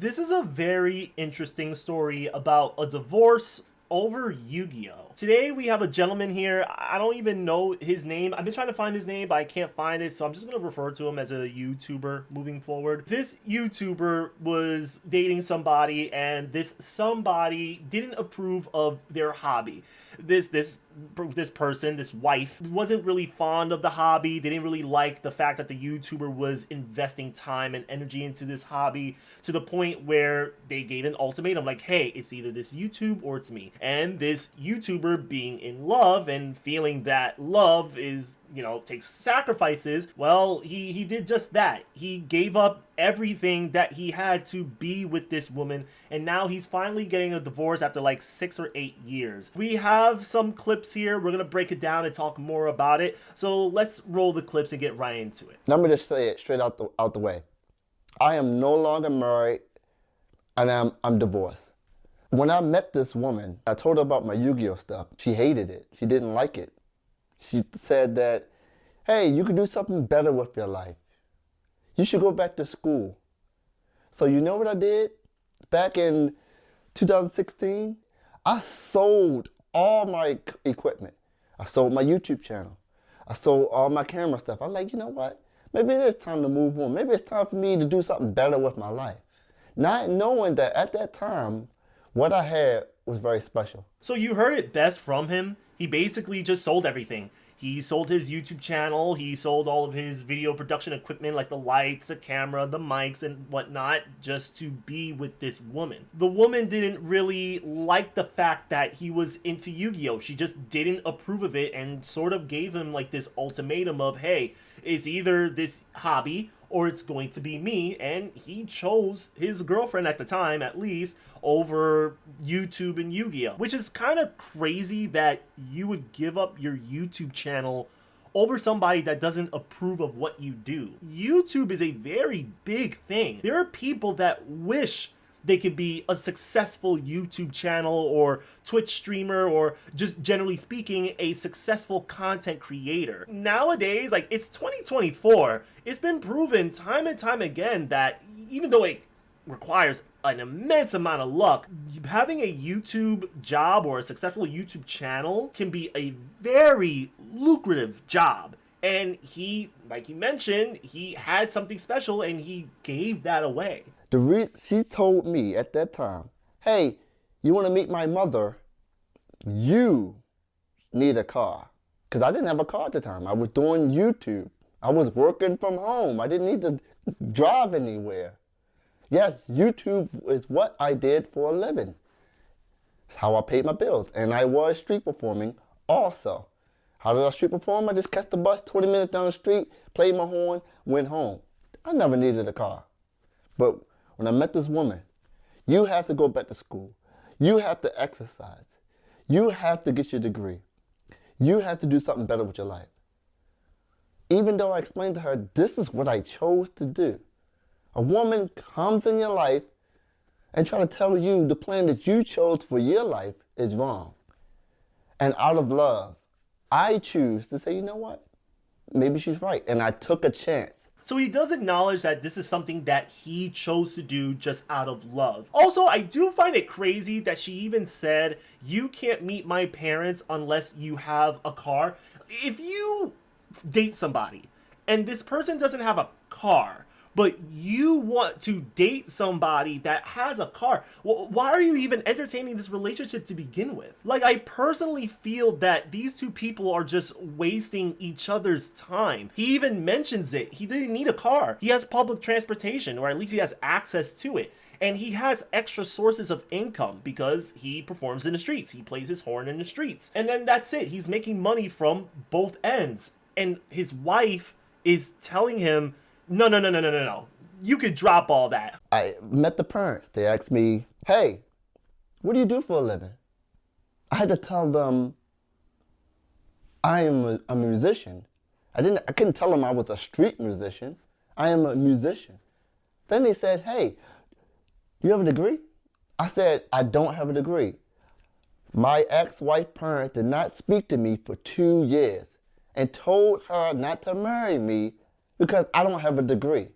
This is a very interesting story about a divorce over Yu-Gi-Oh! Today we have a gentleman here. I don't even know his name. I've been trying to find his name, but I can't find it, so I'm just going to refer to him as a YouTuber moving forward. This YouTuber was dating somebody, and this somebody didn't approve of their hobby. This person, this wife, wasn't really fond of the hobby. They didn't really like the fact that the YouTuber was investing time and energy into this hobby, to the point where they gave an ultimatum like, hey, it's either this YouTube or it's me. And this YouTuber, being in love and feeling that love is, takes sacrifices, well, he did just that. He gave up everything that he had to be with this woman, and now he's finally getting a divorce after like 6 or 8 years. We have some clips here. We're gonna break it down and talk more about it. So let's roll the clips and get right into it. Let me just say it straight out the way. I am no longer married, and I'm divorced. When I met this woman, I told her about my Yu-Gi-Oh stuff. She hated it. She didn't like it. She said that, hey, you can do something better with your life. You should go back to school. So you know what I did? Back in 2016, I sold all my equipment. I sold my YouTube channel. I sold all my camera stuff. I'm like, you know what? Maybe it is time to move on. Maybe it's time for me to do something better with my life. Not knowing that at that time, what I had was very special. So you heard it best from him. He basically just sold everything. He sold his YouTube channel, he sold all of his video production equipment like the lights, the camera, the mics, and whatnot, just to be with this woman. The woman didn't really like the fact that he was into Yu-Gi-Oh! She just didn't approve of it and sort of gave him like this ultimatum of, hey, it's either this hobby or it's going to be me. And he chose his girlfriend at the time, at least, over YouTube and Yu-Gi-Oh! Which is kind of crazy that you would give up your YouTube channel over somebody that doesn't approve of what you do. YouTube is a very big thing. There are people that wish they could be a successful YouTube channel or Twitch streamer, or just generally speaking, a successful content creator. Nowadays, like, it's 2024, it's been proven time and time again that even though it requires an immense amount of luck, having a YouTube job or a successful YouTube channel can be a very lucrative job. And he, like you mentioned, he had something special and he gave that away. She told me at that time, hey, you want to meet my mother? You need a car. Because I didn't have a car at the time. I was doing YouTube. I was working from home. I didn't need to drive anywhere. Yes, YouTube is what I did for a living. It's how I paid my bills. And I was street performing also. How did I street perform? I just catch the bus 20 minutes down the street, played my horn, went home. I never needed a car. But when I met this woman, you have to go back to school. You have to exercise. You have to get your degree. You have to do something better with your life. Even though I explained to her, this is what I chose to do. A woman comes in your life and try to tell you the plan that you chose for your life is wrong. And out of love, I choose to say, you know what? Maybe she's right. And I took a chance. So he does acknowledge that this is something that he chose to do just out of love. Also, I do find it crazy that she even said, you can't meet my parents unless you have a car. If you date somebody and this person doesn't have a car, but you want to date somebody that has a car, well, why are you even entertaining this relationship to begin with? Like, I personally feel that these two people are just wasting each other's time. He even mentions it. He didn't need a car. He has public transportation, or at least he has access to it. And he has extra sources of income because he performs in the streets. He plays his horn in the streets. And then that's it. He's making money from both ends. And his wife is telling him, no. You could drop all that. I met the parents. They asked me, hey, what do you do for a living? I had to tell them I am a musician. I couldn't tell them I was a street musician. I am a musician. Then they said, hey, you have a degree? I said, I don't have a degree. My ex-wife parents did not speak to me for 2 years and told her not to marry me because I don't have a degree.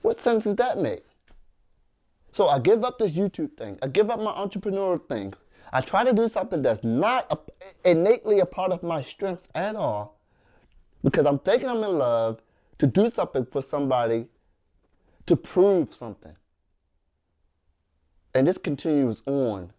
What sense does that make? So I give up this YouTube thing. I give up my entrepreneurial things. I try to do something that's not innately a part of my strengths at all because I'm thinking I'm in love to do something for somebody to prove something. And this continues on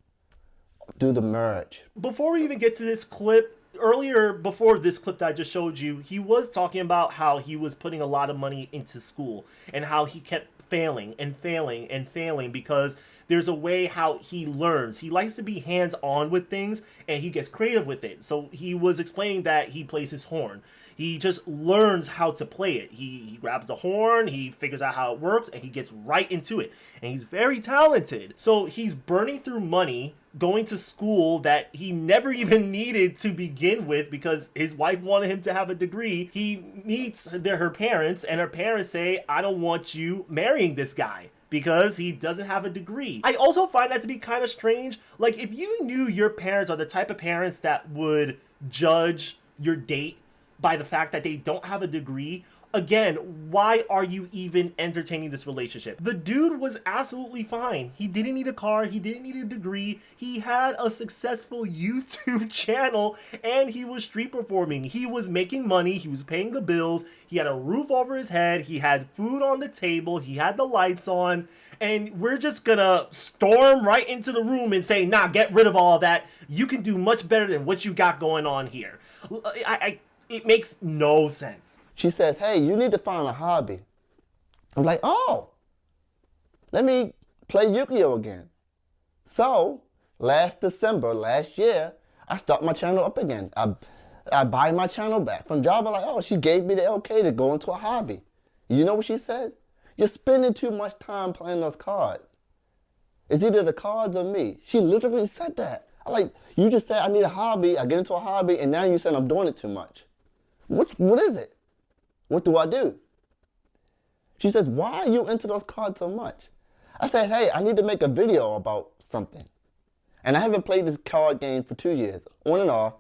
through the marriage. Before we even get to this clip, earlier before this clip that I just showed you, he was talking about how he was putting a lot of money into school and how he kept failing and failing and failing because there's a way how he learns. He likes to be hands-on with things and he gets creative with it. So he was explaining that he plays his horn. He just learns how to play it. He grabs the horn, he figures out how it works, and he gets right into it. And he's very talented. So he's burning through money, going to school that he never even needed to begin with because his wife wanted him to have a degree. He meets her parents, and her parents say, I don't want you marrying this guy because he doesn't have a degree. I also find that to be kind of strange. Like, if you knew your parents are the type of parents that would judge your date by the fact that they don't have a degree, again, why are you even entertaining this relationship? The dude was absolutely fine. He didn't need a car. He didn't need a degree. He had a successful YouTube channel and he was street performing. He was making money. He was paying the bills. He had a roof over his head. He had food on the table. He had the lights on. And we're just gonna storm right into the room and say, nah, get rid of all of that. You can do much better than what you got going on here. It makes no sense. She says, hey, you need to find a hobby. I'm like, oh, let me play Yugioh again. So, last December, last year, I start my channel up again. I buy my channel back from Java. Like, oh, she gave me the okay to go into a hobby. You know what she said? You're spending too much time playing those cards. It's either the cards or me. She literally said that. I'm like, you just said I need a hobby, I get into a hobby, and now you said I'm doing it too much. What is it? What do I do? She says, why are you into those cards so much? I said, hey, I need to make a video about something. And I haven't played this card game for 2 years, on and off.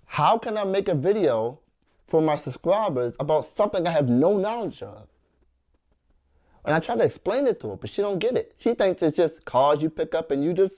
How can I make a video for my subscribers about something I have no knowledge of? And I try to explain it to her, but she don't get it. She thinks it's just cards you pick up and you just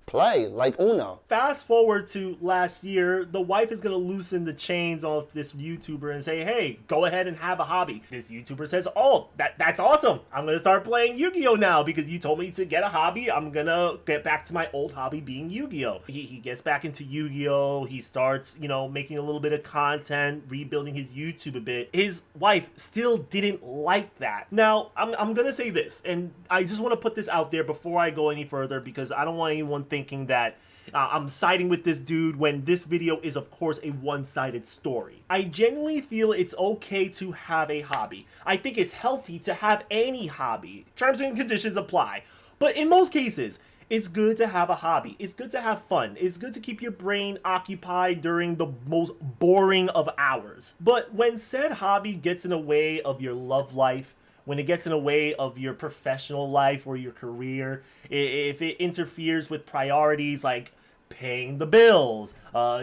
play like Uno. Fast forward to last year, the wife is going to loosen the chains off this YouTuber and say, hey, go ahead and have a hobby. This YouTuber says, oh, that's awesome. I'm going to start playing Yu-Gi-Oh now because you told me to get a hobby. I'm going to get back to my old hobby being Yu-Gi-Oh. He gets back into Yu-Gi-Oh. He starts, making a little bit of content, rebuilding his YouTube a bit. His wife still didn't like that. Now, I'm going to say this, and I just want to put this out there before I go any further because I don't want anyone thinking that I'm siding with this dude when this video is of course a one-sided story. I genuinely feel it's okay to have a hobby. I think it's healthy to have any hobby. Terms and conditions apply. But in most cases, it's good to have a hobby. It's good to have fun. It's good to keep your brain occupied during the most boring of hours. But when said hobby gets in the way of your love life, when it gets in the way of your professional life or your career, if it interferes with priorities like paying the bills,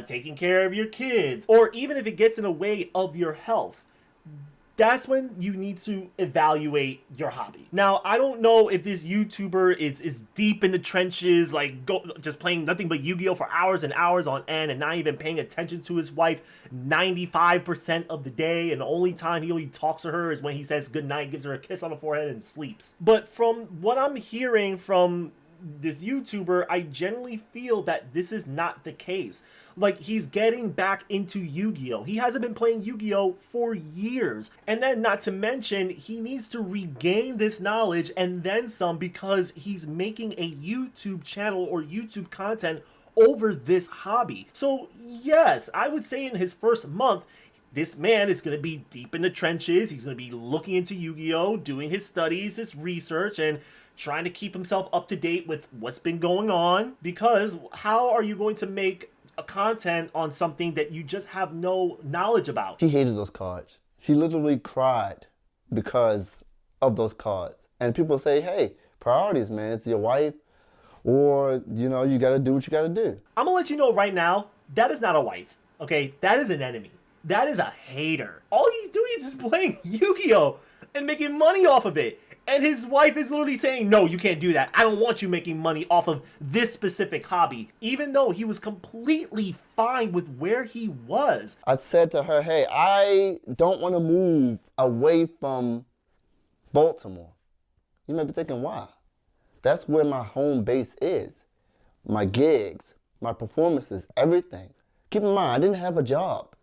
taking care of your kids, or even if it gets in the way of your health, that's when you need to evaluate your hobby. Now, I don't know if this YouTuber is deep in the trenches, like just playing nothing but Yu-Gi-Oh for hours and hours on end and not even paying attention to his wife 95% of the day, and the only time he only talks to her is when he says goodnight, gives her a kiss on the forehead, and sleeps. But from what I'm hearing from this YouTuber, I generally feel that this is not the case. Like, he's getting back into Yu-Gi-Oh! He hasn't been playing Yu-Gi-Oh! For years. And then, not to mention, he needs to regain this knowledge and then some because he's making a YouTube channel or YouTube content over this hobby. So, yes, I would say in his first month, this man is going to be deep in the trenches. He's going to be looking into Yu-Gi-Oh!, doing his studies, his research, and trying to keep himself up to date with what's been going on. Because how are you going to make a content on something that you just have no knowledge about? She hated those cards. She literally cried because of those cards. And people say, hey, priorities, man. It's your wife, or, you got to do what you got to do. I'm going to let you know right now, that is not a wife, okay? That is an enemy. That is a hater. All he's doing is just playing Yu-Gi-Oh! and making money off of it. And his wife is literally saying, no, you can't do that. I don't want you making money off of this specific hobby, even though he was completely fine with where he was. I said to her, hey, I don't want to move away from Baltimore. You may be thinking, why? That's where my home base is. My gigs, my performances, everything. Keep in mind, I didn't have a job.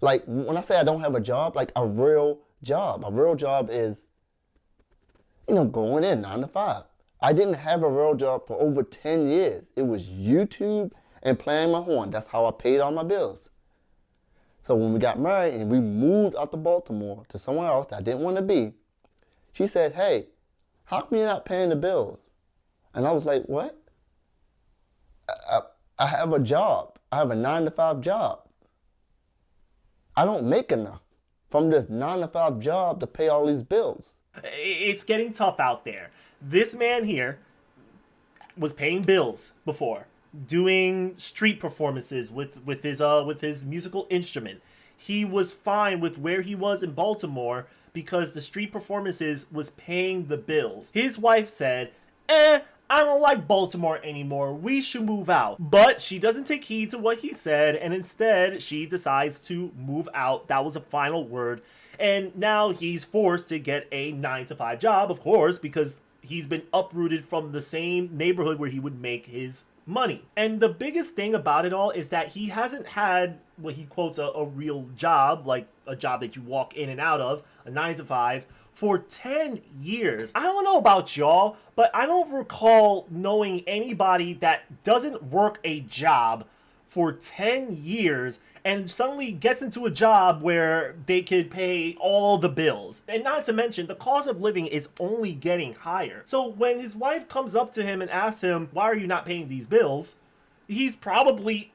Like, when I say I don't have a job, like a real job. A real job is, going in 9 to 5. I didn't have a real job for over 10 years. It was YouTube and playing my horn. That's how I paid all my bills. So when we got married and we moved out to Baltimore to somewhere else that I didn't want to be, she said, hey, how come you're not paying the bills? And I was like, what? I have a job. I have a 9 to 5 job. I don't make enough from this 9 to 5 job to pay all these bills. It's getting tough out there. This man here was paying bills before, doing street performances with his musical instrument. He was fine with where he was in Baltimore because the street performances was paying the bills. His wife said, I don't like Baltimore anymore. We should move out. But she doesn't take heed to what he said, and instead she decides to move out. That was a final word. And now he's forced to get a 9 to 5 job, of course, because he's been uprooted from the same neighborhood where he would make his money. And the biggest thing about it all is that he hasn't had what he quotes a real job, like a job that you walk in and out of, a 9 to 5, for 10 years. I don't know about y'all, but I don't recall knowing anybody that doesn't work a job for 10 years and suddenly gets into a job where they could pay all the bills. And not to mention, the cost of living is only getting higher. So when his wife comes up to him and asks him, why are you not paying these bills? He's probably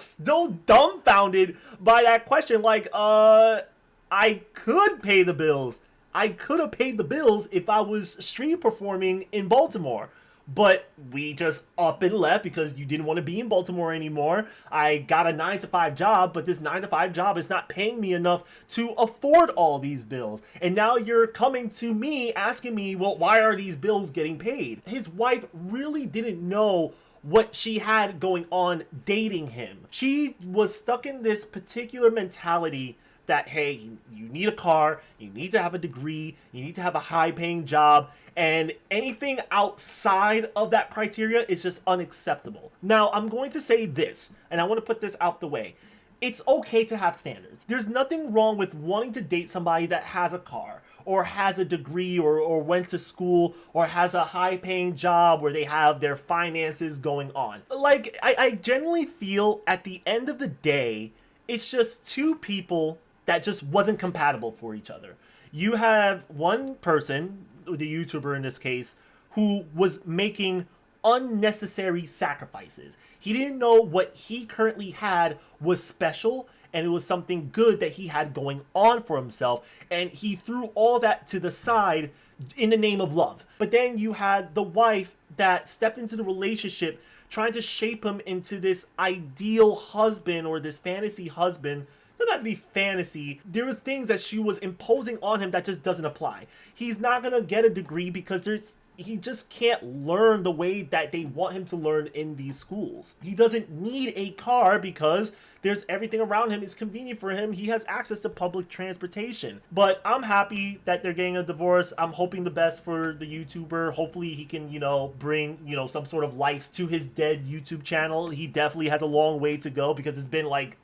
still dumbfounded by that question. Like, I could pay the bills. I could have paid the bills if I was street performing in Baltimore. But we just up and left because you didn't want to be in Baltimore anymore. I got a 9 to 5 job, but this 9 to 5 job is not paying me enough to afford all these bills. And now you're coming to me asking me, well, why are these bills getting paid? His wife really didn't know what she had going on dating him. She was stuck in this particular mentality that, hey, you need a car, you need to have a degree, you need to have a high-paying job, and anything outside of that criteria is just unacceptable. Now, I'm going to say this, and I want to put this out the way. It's okay to have standards. There's nothing wrong with wanting to date somebody that has a car, or has a degree, or went to school, or has a high-paying job where they have their finances going on. Like, I generally feel at the end of the day, it's just two people that just wasn't compatible for each other. You have one person, the YouTuber in this case, who was making unnecessary sacrifices. He didn't know what he currently had was special, and it was something good that he had going on for himself, and he threw all that to the side in the name of love. But then you had the wife that stepped into the relationship trying to shape him into this ideal husband or this fantasy husband. Not to be fantasy, there was things that she was imposing on him that just doesn't apply. He's not gonna get a degree because he just can't learn the way that they want him to learn in these schools. He doesn't need a car because there's everything around him is convenient for him. He has access to public transportation. But I'm happy that they're getting a divorce. I'm hoping the best for the YouTuber. Hopefully he can, bring, some sort of life to his dead YouTube channel. He definitely has a long way to go because it's been like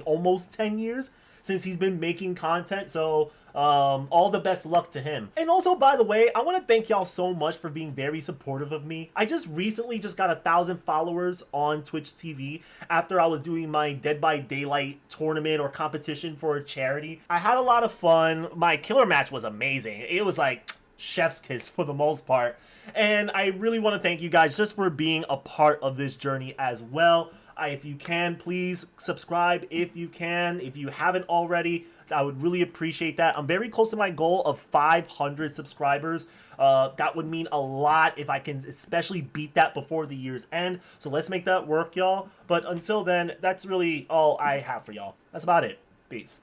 almost 10 years since he's been making content. So all the best luck to him. And also, by the way, I want to thank y'all so much for being very supportive of me. I just recently got 1,000 followers on Twitch TV after I was doing my Dead by Daylight tournament or competition for a charity. I had a lot of fun. My killer match was amazing. It was like chef's kiss for the most part. And I really want to thank you guys just for being a part of this journey as well. If you can, please subscribe if you can. If you haven't already, I would really appreciate that. I'm very close to my goal of 500 subscribers. That would mean a lot if I can especially beat that before the year's end. So let's make that work, y'all. But until then, that's really all I have for y'all. That's about it. Peace.